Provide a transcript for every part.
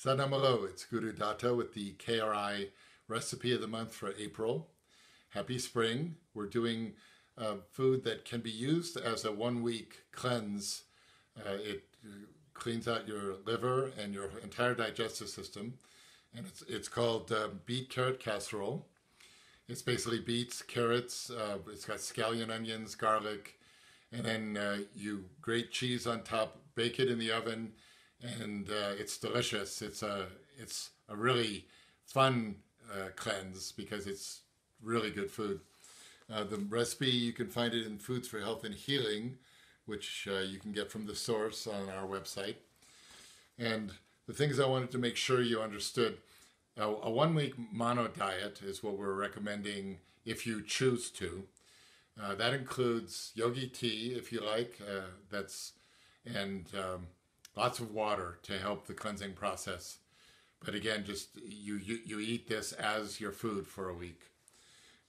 Sadnam, it's Guru Datta with the KRI recipe of the month for April. Happy spring. We're doing food that can be used as a 1-week cleanse. It cleans out your liver and your entire digestive system. And it's called Beet-Carrot Casserole. It's basically beets, carrots, it's got scallion onions, garlic, and then you grate cheese on top, bake it in the oven, and it's delicious. It's a really fun cleanse because it's really good food. The recipe, you can find it in Foods for Health and Healing, which you can get from the source on our website. And the things I wanted to make sure you understood, a 1-week mono diet is what we're recommending if you choose to. That includes yogi tea, if you like, and lots of water to help the cleansing process. But again, just you eat this as your food for a week.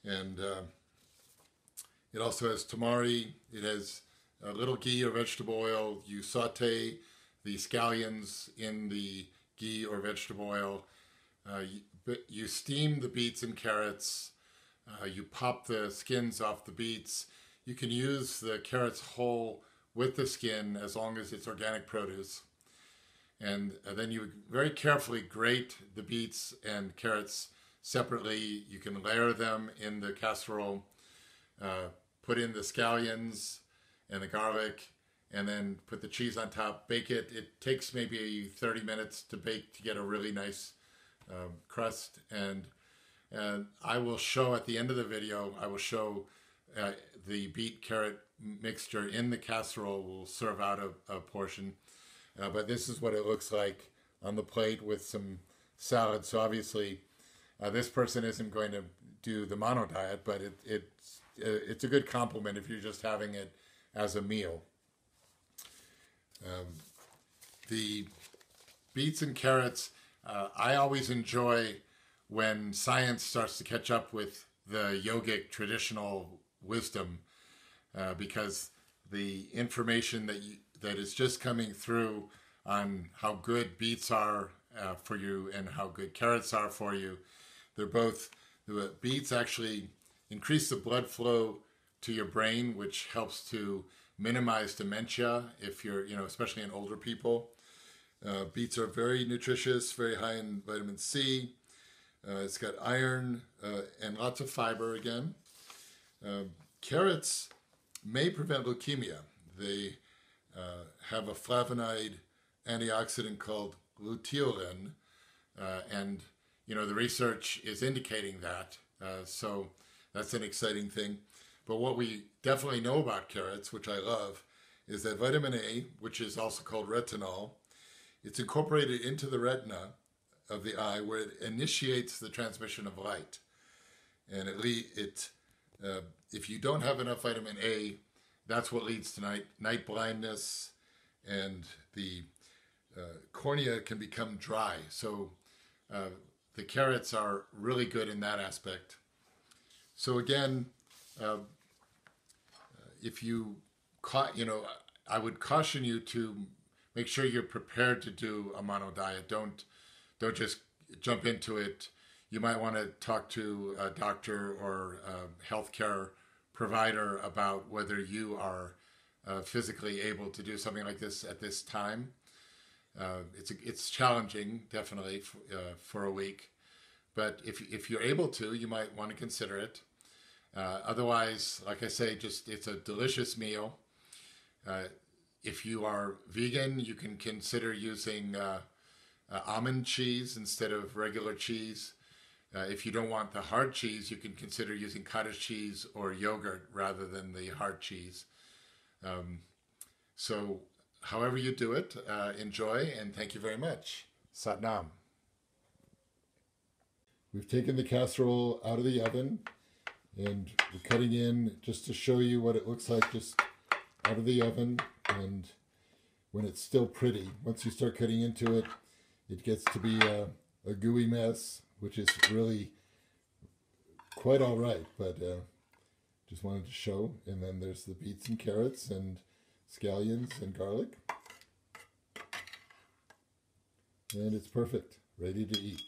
And it also has tamari. It has a little ghee or vegetable oil. You saute the scallions in the ghee or vegetable oil. You steam the beets and carrots. You pop the skins off the beets. You can use the carrots whole with the skin as long as it's organic produce. And then you very carefully grate the beets and carrots separately. You can layer them in the casserole, put in the scallions and the garlic, and then put the cheese on top, bake it. It takes maybe 30 minutes to bake to get a really nice crust. And I will show at the end of the video, I will show the beet-carrot mixture in the casserole. We'll serve out a portion. But this is what it looks like on the plate with some salad. So obviously, this person isn't going to do the mono diet, but it's a good complement if you're just having it as a meal. The beets and carrots, I always enjoy when science starts to catch up with the yogic traditional wisdom, because the information that is just coming through on how good beets are for you and how good carrots are for you. The beets actually increase the blood flow to your brain, which helps to minimize dementia if you're, especially in older people. Beets are very nutritious, very high in vitamin C. It's got iron and lots of fiber again. Carrots may prevent leukemia. They have a flavonoid antioxidant called luteolin, and the research is indicating that. So that's an exciting thing. But what we definitely know about carrots, which I love, is that vitamin A, which is also called retinol, it's incorporated into the retina of the eye where it initiates the transmission of light. And if you don't have enough vitamin A, that's what leads to night blindness, and the cornea can become dry. So the carrots are really good in that aspect. So again, I would caution you to make sure you're prepared to do a mono diet. Don't just jump into it. You might want to talk to a doctor or a healthcare provider about whether you are physically able to do something like this at this time. It's challenging, definitely, for a week. But if you're able to, you might want to consider it. Otherwise, like I say, it's a delicious meal. If you are vegan, you can consider using almond cheese instead of regular cheese. If you don't want the hard cheese, you can consider using cottage cheese or yogurt rather than the hard cheese. So however you do it, enjoy, and thank you very much. Satnam. We've taken the casserole out of the oven, and we're cutting in just to show you what it looks like just out of the oven. And when it's still pretty, once you start cutting into it, it gets to be a gooey mess, which is really quite all right, but just wanted to show. And then there's the beets and carrots and scallions and garlic. And it's perfect, ready to eat.